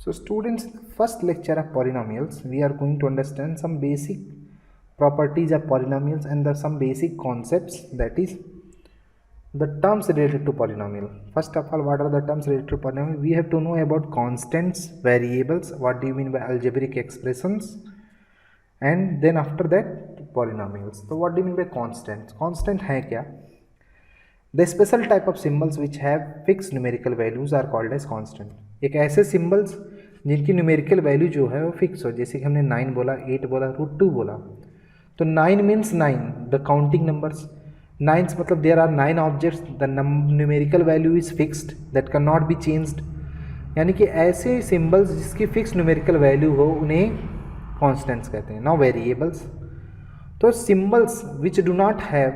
So students, first lecture of polynomials, we are going to understand some basic properties of polynomials and some basic concepts, that is the terms related to polynomial. First of all, what are the terms related to polynomial? We have to know about constants, variables, what do you mean by algebraic expressions, and then after that polynomials. So what do you mean by constants? Constant है क्या? The special type of symbols which have fixed numerical values are called as constant. एक ऐसे symbols जिनकी numerical value जो है वो fix हो, जैसे कि हमने 9 बोला, 8 बोला, √2 बोला, तो 9 means 9, the counting numbers. 9 मतलब there are 9 objects, the numerical value is fixed, that cannot be changed. यानी कि ऐसे symbols जिसकी fixed numerical value हो उन्हें constants कहते हैं. Now variables, तो symbols which do not have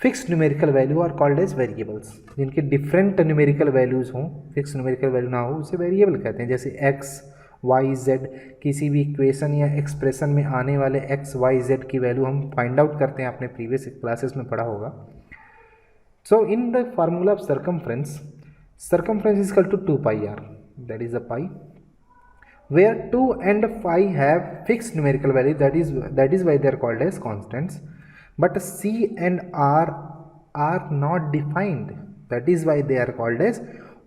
fix numerical value are called as variables. जिनके डिफरेंट न्यूमेरिकल वैल्यूज हों, फिक्स न्यूमेरिकल वैल्यू ना हो, उसे वेरिएबल कहते हैं. जैसे एक्स वाई जेड, किसी भी इक्वेशन या एक्सप्रेशन में आने वाले एक्स वाई जेड की वैल्यू हम फाइंड आउट करते हैं, आपने प्रीवियस क्लासेस में पढ़ा होगा. So in the formula of circumference is equal to 2πr, that is the pi, where 2 and 5 have fixed numerical value, that is why they are called as constants. But C and R are not defined, that is why they are called as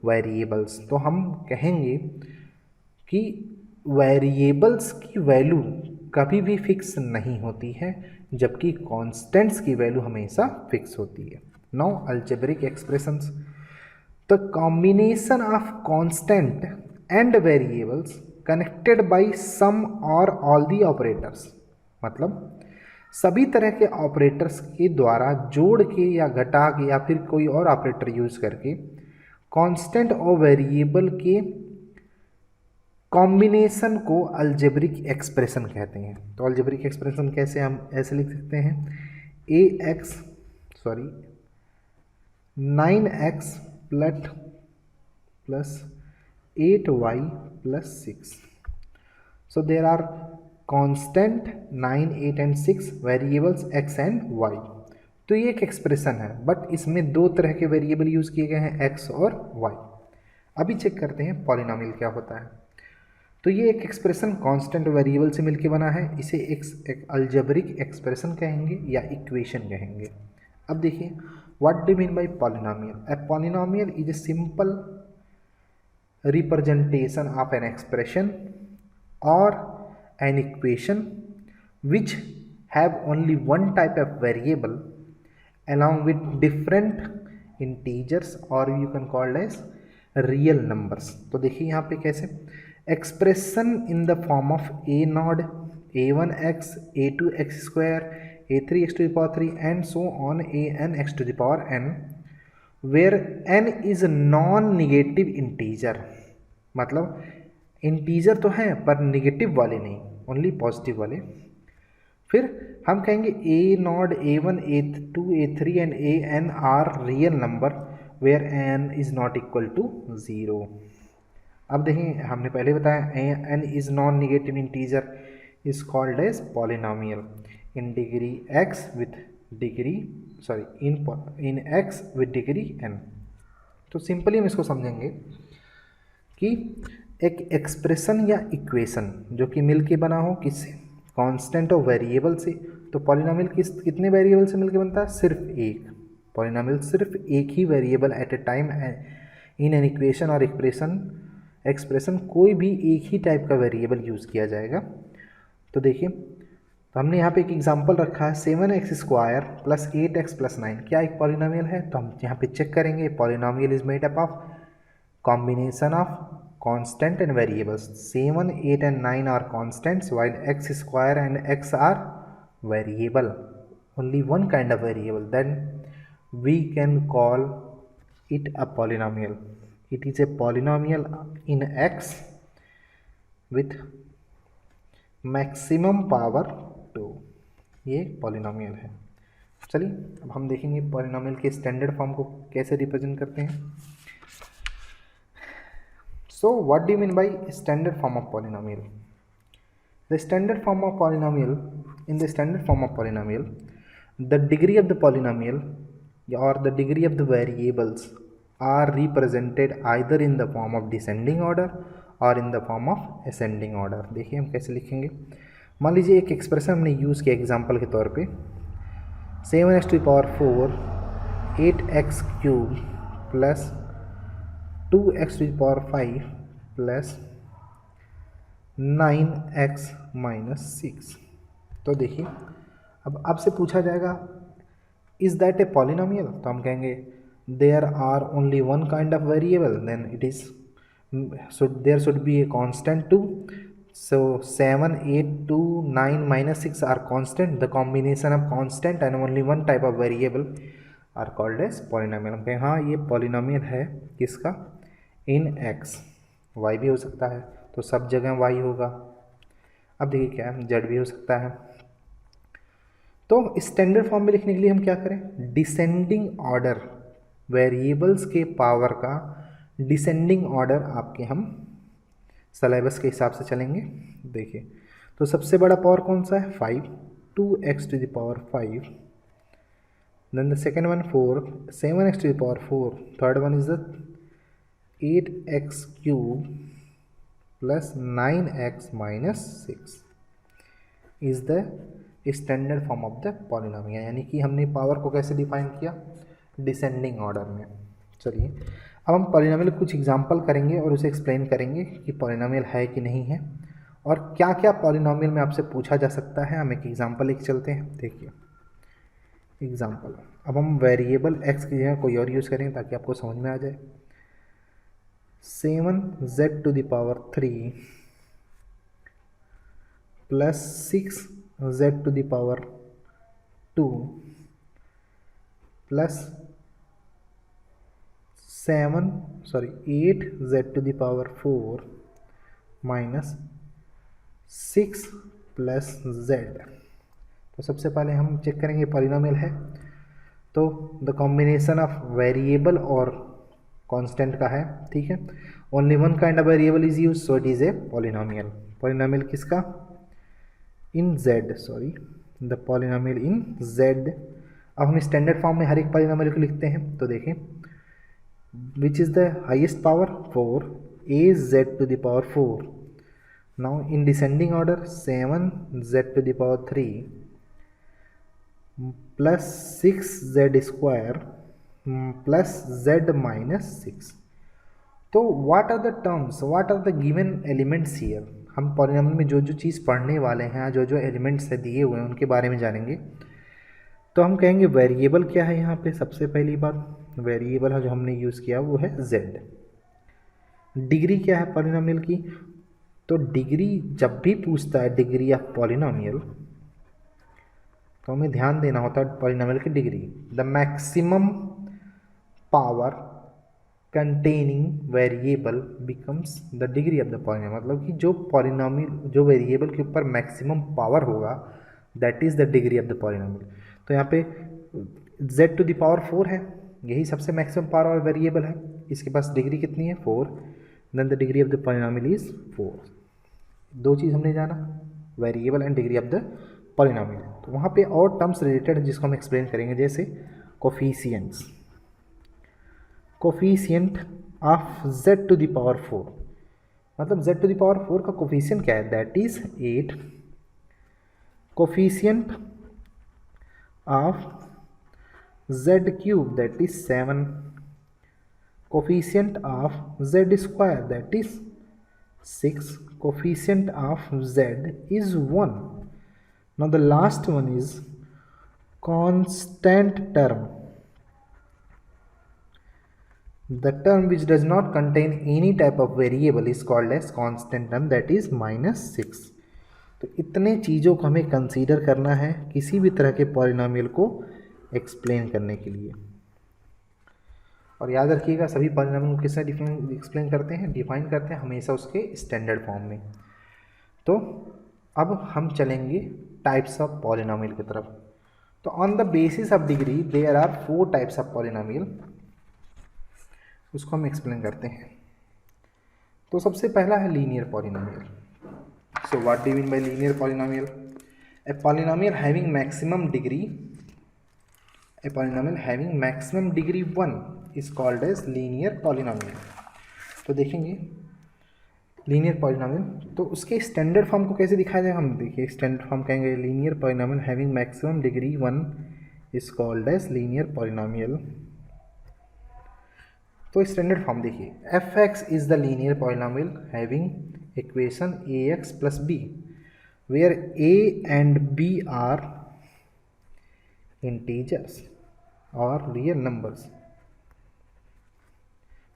variables. तो हम कहेंगे कि variables की value कभी भी fix नहीं होती है, जबकि कॉन्स्टेंट्स की वैल्यू हमेशा फिक्स होती है. Now algebraic expressions, the combination of constant and variables connected by sum और ऑल दी ऑपरेटर्स, मतलब सभी तरह के ऑपरेटर्स के द्वारा जोड़ के या घटा के या फिर कोई और ऑपरेटर यूज करके कांस्टेंट और वेरिएबल के कॉम्बिनेशन को अलजेब्रिक एक्सप्रेशन कहते हैं. तो अलजेब्रिक एक्सप्रेशन कैसे, हम ऐसे लिख सकते हैं, 9x plus 8y plus 6. So there are constant 9, 8 and 6, variables x and y. तो ये एक एक्सप्रेशन है, बट इसमें दो तरह के वेरिएबल यूज किए गए हैं, x और y. अभी चेक करते हैं पॉलिनोमियल क्या होता है. तो ये एक एक्सप्रेशन कांस्टेंट वेरिएबल से मिलकर बना है, इसे एक अलजेब्रिक एक्सप्रेशन कहेंगे या इक्वेशन कहेंगे. अब देखिए, what do mean by polynomial. A polynomial is a simple representation of an expression और an equation which have only one type of variable along with different integers or you can call as real numbers. तो देखिए यहाँ पे कैसे expression in the form of a nod, a1x, a2x square, a3x to the power 3 and so on an x to the power n, where n is a non-negative integer. मतलब integer तो हैं पर negative वाले नहीं, only positive वाले. फिर हम कहेंगे a nought, a1, a2, a3 and an are real number where n is not equal to 0. अब देखें, हमने पहले बताया n is non negative integer is called as polynomial in degree x with degree in x with degree n. तो simply हम इसको समझेंगे कि एक एक्सप्रेशन या इक्वेशन जो कि मिल के बना हो किससे, कांस्टेंट और वेरिएबल से. तो पॉलिनोमियल कितने वेरिएबल से मिलके बनता है, सिर्फ एक. पॉलिनोमियल सिर्फ एक ही variable at a time in an equation और एक्सप्रेशन कोई भी एक ही टाइप का वेरिएबल यूज़ किया जाएगा. तो देखिए, तो हमने यहाँ पे एक एग्जांपल रखा है 7x² प्लस 8x प्लस 9. क्या एक पॉलिनोमियल है? तो हम यहाँ पे चेक करेंगे. Polynomial is made up of combination of constant and variables. 7, 8 and 9 are constants while x square and x are variable, only one kind of variable. Then we can call it a polynomial. It is a polynomial in x with maximum power 2. ये polynomial है. चलिए अब हम देखेंगे polynomial के standard form को कैसे represent करते हैं. So what do you mean by standard form of polynomial? The standard form of polynomial, in the standard form of polynomial, the degree of the polynomial or the degree of the variables are represented either in the form of descending order और in the form of ascending order. देखिए हम कैसे लिखेंगे। मान लीजिए एक expression हमने use किया एग्जाम्पल के तौर पे 7x⁴ 8x³ plus 2x⁵ plus 9x-6। तो देखिए अब आपसे पूछा जाएगा इज़ दैट ए पॉलिनोमियल, तो हम कहेंगे there are only one kind of variable, then it is there should be a constant too. So 7, 8, 2, 9, -6 are constant. The combination of constant and only one type of variable are called as polynomial। हम कहें हाँ ये polynomial है किसका, इन x। y भी हो सकता है तो सब जगह y होगा। अब देखिए क्या है, z भी हो सकता है। तो स्टैंडर्ड फॉर्म में लिखने के लिए हम क्या करें, डिसेंडिंग ऑर्डर वेरिएबल्स के पावर का डिसेंडिंग ऑर्डर आपके हम सिलेबस के हिसाब से चलेंगे। देखिए तो सबसे बड़ा पावर कौन सा है 5, 2x⁵, then the second one 4, 7x⁴, third one is the 8x³ plus 9x-6 is the standard form of the polynomial. यानी कि हमने पावर को कैसे डिफाइन किया, डिसेंडिंग ऑर्डर में। चलिए अब हम पॉलिनोमियल कुछ एग्जांपल करेंगे और उसे एक्सप्लेन करेंगे कि पॉलिनोमियल है कि नहीं है और क्या क्या पॉलिनोमियल में आपसे पूछा जा सकता है। हम एक एग्जांपल लेके चलते हैं। देखिए एग्जांपल, अब हम वेरिएबल x की जगह कोई और यूज़ करेंगे ताकि आपको समझ में आ जाए। 7z⁴ plus 6z⁴ plus 8z⁴ minus 6 plus z। तो सबसे पहले हम चेक करेंगे पॉलिनोमियल है तो द कॉम्बिनेशन ऑफ वेरिएबल और कांस्टेंट का है, ठीक है। Only one kind of variable is use, so it is a polynomial. Polynomial किसका, इन z, sorry the polynomial in z। अब हम स्टैंडर्ड फॉर्म में हर एक पॉलिनोमियल को लिखते हैं। तो देखें which is the highest power 4, az⁴. Now in descending order 7z⁴ plus 6z² plus z-6। तो what are the terms, what are the given elements here। हम पॉलिनोमियल में जो जो चीज़ पढ़ने वाले हैं, जो जो एलिमेंट्स दिए हुए हैं उनके बारे में जानेंगे। तो हम कहेंगे वेरिएबल क्या है। यहाँ पे सबसे पहली बात वेरिएबल है जो हमने यूज़ किया वो है z। डिग्री क्या है पॉलिनोमियल की, तो डिग्री जब भी पूछता है डिग्री ऑफ पॉलिनोमियल तो हमें ध्यान देना होता है पॉलिनोमियल की degree. The maximum power containing variable becomes the degree of the polynomial. मतलब कि जो पॉलिनोमियल जो वेरिएबल के ऊपर मैक्सिमम पावर होगा that is the degree of the polynomial. तो यहाँ पे z⁴ है, यही सबसे मैक्सिमम पावर और वेरिएबल है। इसके पास डिग्री कितनी है 4, then the degree of the polynomial is 4। दो चीज़ हमने जाना, variable and degree of the polynomial. तो वहाँ पे और टर्म्स रिलेटेड जिसको हम एक्सप्लेन करेंगे, जैसे कोफिशिएंट्स, कोफिशिएंट ऑफ z⁴, मतलब z⁴ का कोफिशिएंट क्या है, that is 8। Coefficient of z³ that is 7, coefficient of z² that is 6, coefficient of z is 1. Now the last one is constant term, the term which does not contain any type of variable is called as constant term, that is -6। तो इतने चीज़ों को हमें consider करना है किसी भी तरह के पॉलिनोमियल को एक्सप्लेन करने के लिए। और याद रखिएगा सभी पॉलिनोमियल को किससे एक्सप्लेन करते हैं, डिफाइन करते हैं हमेशा उसके स्टैंडर्ड फॉर्म में। तो अब हम चलेंगे टाइप्स ऑफ पॉलिनोमियल की तरफ। तो on the basis of degree there are 4 types of polynomial, उसको हम एक्सप्लेन करते हैं। तो सबसे पहला है linear polynomial. So what do you mean by linear polynomial, a polynomial having maximum degree, a polynomial having maximum degree 1 is called as linear polynomial। तो देखेंगे लीनियर पॉलिनोमियल, तो उसके स्टैंडर्ड फॉर्म को कैसे दिखाया जाएगा, हम देखिए स्टैंडर्ड फॉर्म कहेंगे linear polynomial having maximum degree 1 is called as linear polynomial. तो स्टैंडर्ड फॉर्म देखिए, F X is the linear polynomial having equation A X plus B where A and B are integers or real numbers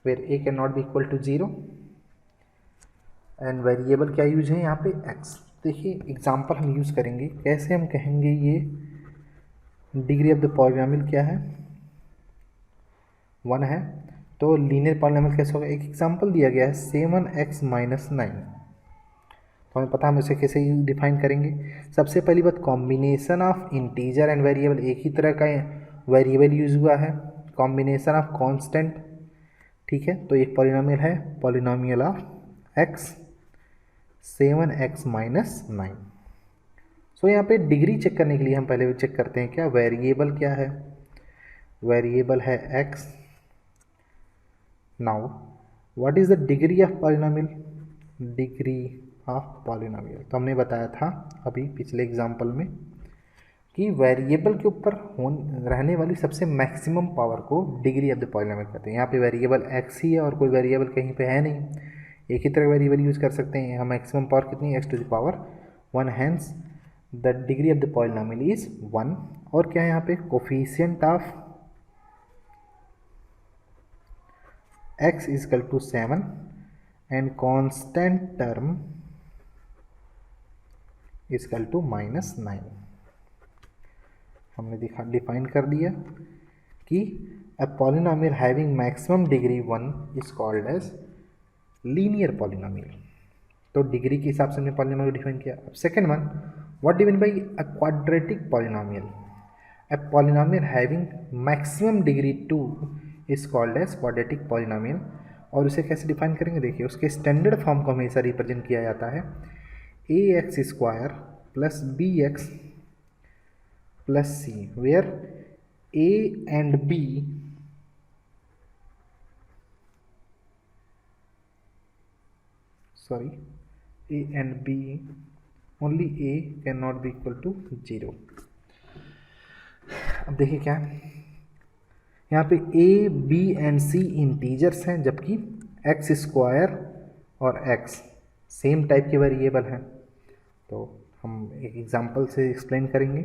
where a cannot be equal to 0 and variable क्या use है यहाँ पे x। देखिए example हम use करेंगे, कैसे हम कहेंगे ये डिग्री ऑफ द पॉलिनोमियल क्या है 1 है, तो लीनियर पॉलिनोमियल कैसे होगा, एक एग्जांपल दिया गया है 7x माइनस 9, तो हमें पता हम इसे कैसे डिफाइन करेंगे। सबसे पहली बात combination of integer and variable, एक ही तरह का वेरिएबल यूज हुआ है, कॉम्बिनेशन ऑफ कांस्टेंट, ठीक है। तो एक पॉलिनोमियल है polynomial of x 7x minus 9। सो यहाँ पे डिग्री चेक करने के लिए हम पहले चेक करते हैं क्या वेरिएबल क्या है, वेरिएबल है x। Now what is the degree of polynomial, degree of polynomial, तो हमने बताया था अभी पिछले एग्जांपल में कि वेरिएबल के ऊपर रहने वाली सबसे मैक्सिमम पावर को डिग्री ऑफ द पॉलिनोमियल कहते हैं। यहाँ पे वेरिएबल x ही है और कोई वेरिएबल कहीं पे है नहीं, एक ही तरह वेरिएबल यूज कर सकते हैं। हम मैक्सिमम पावर कितनी है x to the power 1, hence the degree of the polynomial is 1। और क्या है यहाँ पे coefficient of x is equal to 7 and constant term equal to -9। हमने डिफाइन कर दिया कि a polynomial having maximum degree 1 is called as linear polynomial. तो डिग्री के हिसाब से हमने पॉलिनोमियल को डिफाइन किया। अब second one, what do mean by a quadratic polynomial, a polynomial having maximum degree 2 is called as quadratic polynomial. और उसे कैसे डिफाइन करेंगे, देखिए उसके स्टैंडर्ड फॉर्म को हमेशा रिप्रेजेंट किया जाता है a x square plus B x plus c, where A and b a and b only a can not be equal to 0। अब देखिए क्या है यहाँ पे a b and c integers हैं, जबकि एक्स स्क्वायर और एक्स सेम टाइप के वेरिएबल हैं। तो हम एक एग्जांपल से एक्सप्लेन करेंगे।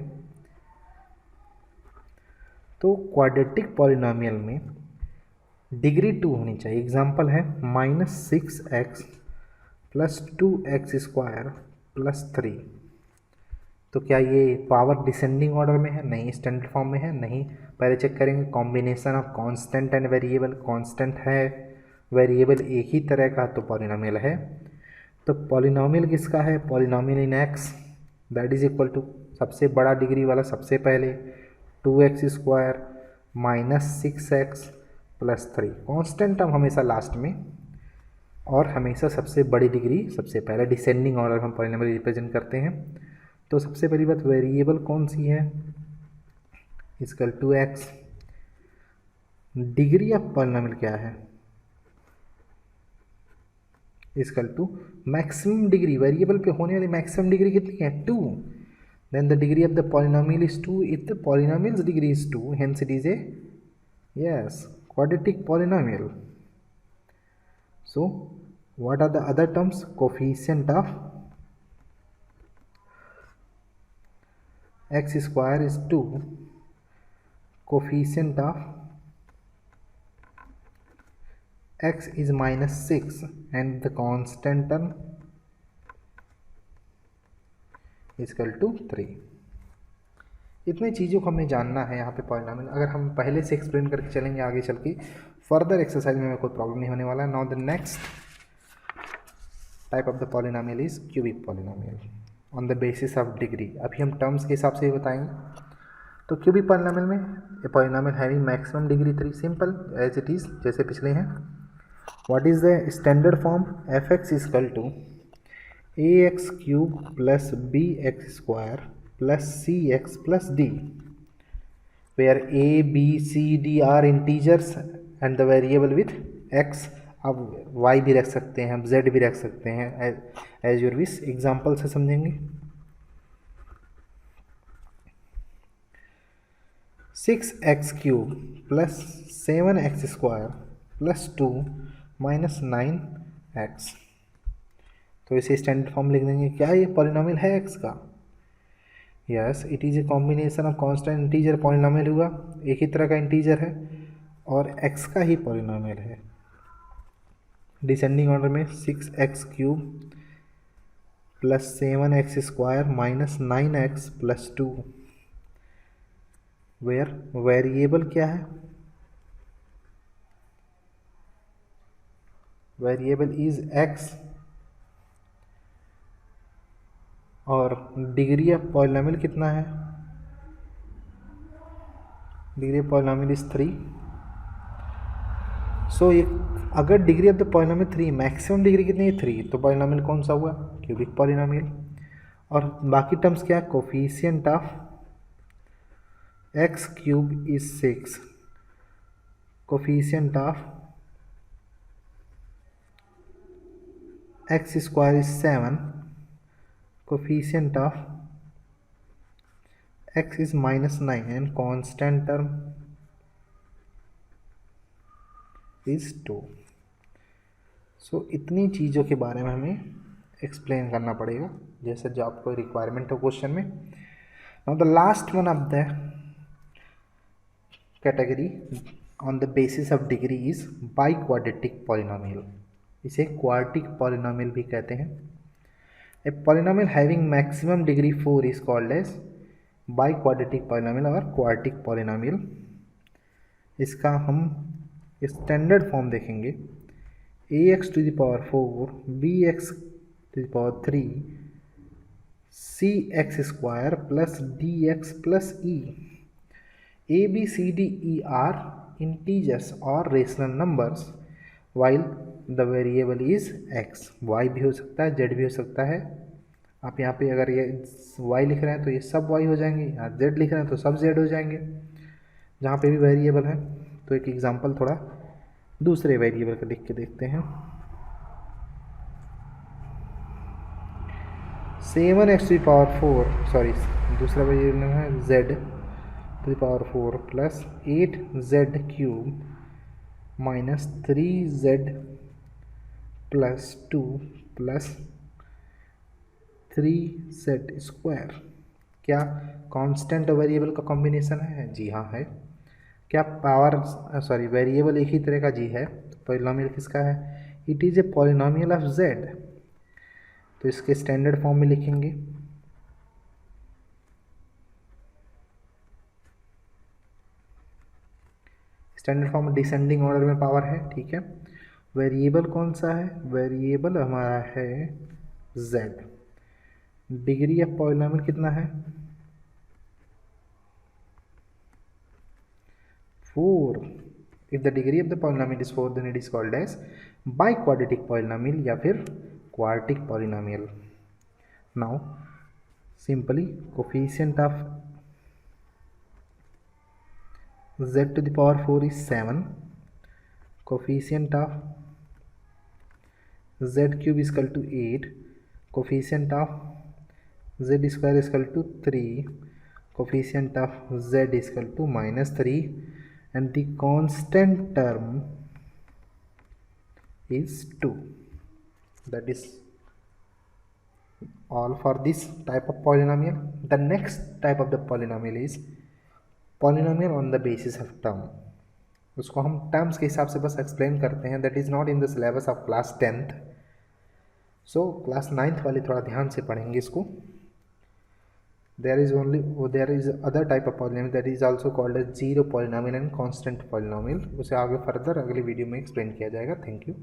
तो क्वाड्रेटिक पॉलिनोमियल में डिग्री 2 होनी चाहिए। एग्जांपल है -6x plus 2x square plus 3। तो क्या ये पावर डिसेंडिंग ऑर्डर में है, नहीं स्टैंडर्ड फॉर्म में है, नहीं। पहले चेक करेंगे combination of constant and variable, constant है, वेरिएबल एक ही तरह का, तो पॉलिनोमियल है। तो पॉलिनोमियल किसका है, polynomial in x that is equal to सबसे बड़ा डिग्री वाला सबसे पहले 2x square -6x plus 3, constant term हमेशा लास्ट में, और हमेशा सबसे बड़ी डिग्री सबसे पहले, डिसेंडिंग ऑर्डर हम पॉलिनोमियल रिप्रेजेंट करते हैं। तो सबसे पहली बात वेरिएबल कौन सी है, equal to x, degree of polynomial क्या है, equal to maximum degree, variable पे होने वाली मैक्सिमम डिग्री कितनी है 2, then the degree of the polynomial is 2, if the polynomials degree is 2 hence it is a yes quadratic polynomial. So what are the other terms, coefficient of x square is 2, coefficient of x is -6 and the constant term is equal to 3। इतनी चीज़ों को हमें जानना है यहाँ पे polynomial. अगर हम पहले से एक्सप्लेन करके चलेंगे आगे चल के फर्दर एक्सरसाइज में कोई प्रॉब्लम नहीं होने वाला। Now the next type of the polynomial is cubic polynomial on the basis of degree. अभी हम टर्म्स के हिसाब से बताएंगे। तो क्यूबिक पॉलिनोमियल में a polynomial having maximum degree 3, simple as it is जैसे पिछले हैं। What is the standard form, F X is equal to A X cube plus B X square plus C X plus D, where A B C D are integers and the variable with X आप y भी रख सकते हैं, हम z भी रख सकते हैं, एज योर विश। एग्जाम्पल से समझेंगे। 6x³ plus 7x² plus 2 minus 9x। तो इसे स्टैंडर्ड फॉर्म लिख देंगे। क्या ये पॉलिनॉमियल है x का? Yes, it is a combination of constant integer polynomial हुआ, एक ही तरह का इंटीजर है और x का ही पॉलिनॉमियल है। डिसेंडिंग ऑर्डर में 6x³ plus 7x² minus 9x plus 2, where variable क्या है? वेरिएबल इज x और डिग्री ऑफ पॉलिनॉमियल कितना है? Degree of polynomial is 3। So ये अगर degree of the polynomial 3, maximum degree कितनी है? 3, तो पॉलिनॉमियल कौन सा हुआ? Cubic polynomial. और बाकी टर्म्स क्या है? Coefficient of x³ is 6, coefficient of x² is 7, coefficient of x is minus 9 and constant term is 2। सो इतनी चीज़ों के बारे में हमें एक्सप्लेन करना पड़ेगा जैसे जो आपको रिक्वायरमेंट हो क्वेश्चन में। Now the last one of the category on the basis of degree is biquadratic polynomial. इसे क्वार्टिक पॉलिनॉमियल भी कहते हैं। A polynomial having maximum degree 4 is called as biquadratic polynomial और quartic polynomial. इसका हम standard form देखेंगे। ax⁴ bx⁴ cx² plus dx plus e। a b c d e are integers और rational numbers while the variable is x। y भी हो सकता है, z भी हो सकता है। आप यहाँ पे अगर ये y लिख रहे हैं तो ये सब y हो जाएंगे, यहाँ z लिख रहे हैं तो सब z हो जाएंगे जहाँ पे भी वेरिएबल है। तो एक एग्जांपल थोड़ा दूसरे वेरिएबल का लिख के देखते हैं। 7x⁴ सॉरी दूसरा वेरिएबल है z⁴ plus 8z³ minus 3z plus 2 plus 3z²। क्या कांस्टेंट वेरिएबल का कॉम्बिनेशन है? जी हाँ है। क्या पावर वेरिएबल एक ही तरह का जी है? तो पॉलिनॉमियल किसका है? It is a polynomial of z। तो इसके स्टैंडर्ड फॉर्म में लिखेंगे। स्टैंडर्ड फॉर्म डिसेंडिंग ऑर्डर में पावर है, ठीक है। वेरिएबल कौन सा है? वेरिएबल हमारा है z। डिग्री ऑफ पॉलिनॉमियल कितना है? 4। If the degree of the polynomial is 4 then it is called as biquadratic polynomial या फिर quartic polynomial. Now simply coefficient of z⁴ is 7, coefficient of z³ is equal to 8, coefficient of z² is equal to 3, coefficient of z is equal to -3 and the constant term is 2। that is all for this type of polynomial। the next type of the polynomial is polynomial on the basis of term. उसको हम terms के हिसाब से बस explain करते हैं। That is not in the syllabus of class 10th। सो class 9th वाले थोड़ा ध्यान से पढ़ेंगे इसको। There is other type of polynomial that is also called as zero polynomial and constant polynomial. उसे आगे फर्दर अगली वीडियो में एक्सप्लेन किया जाएगा। Thank you.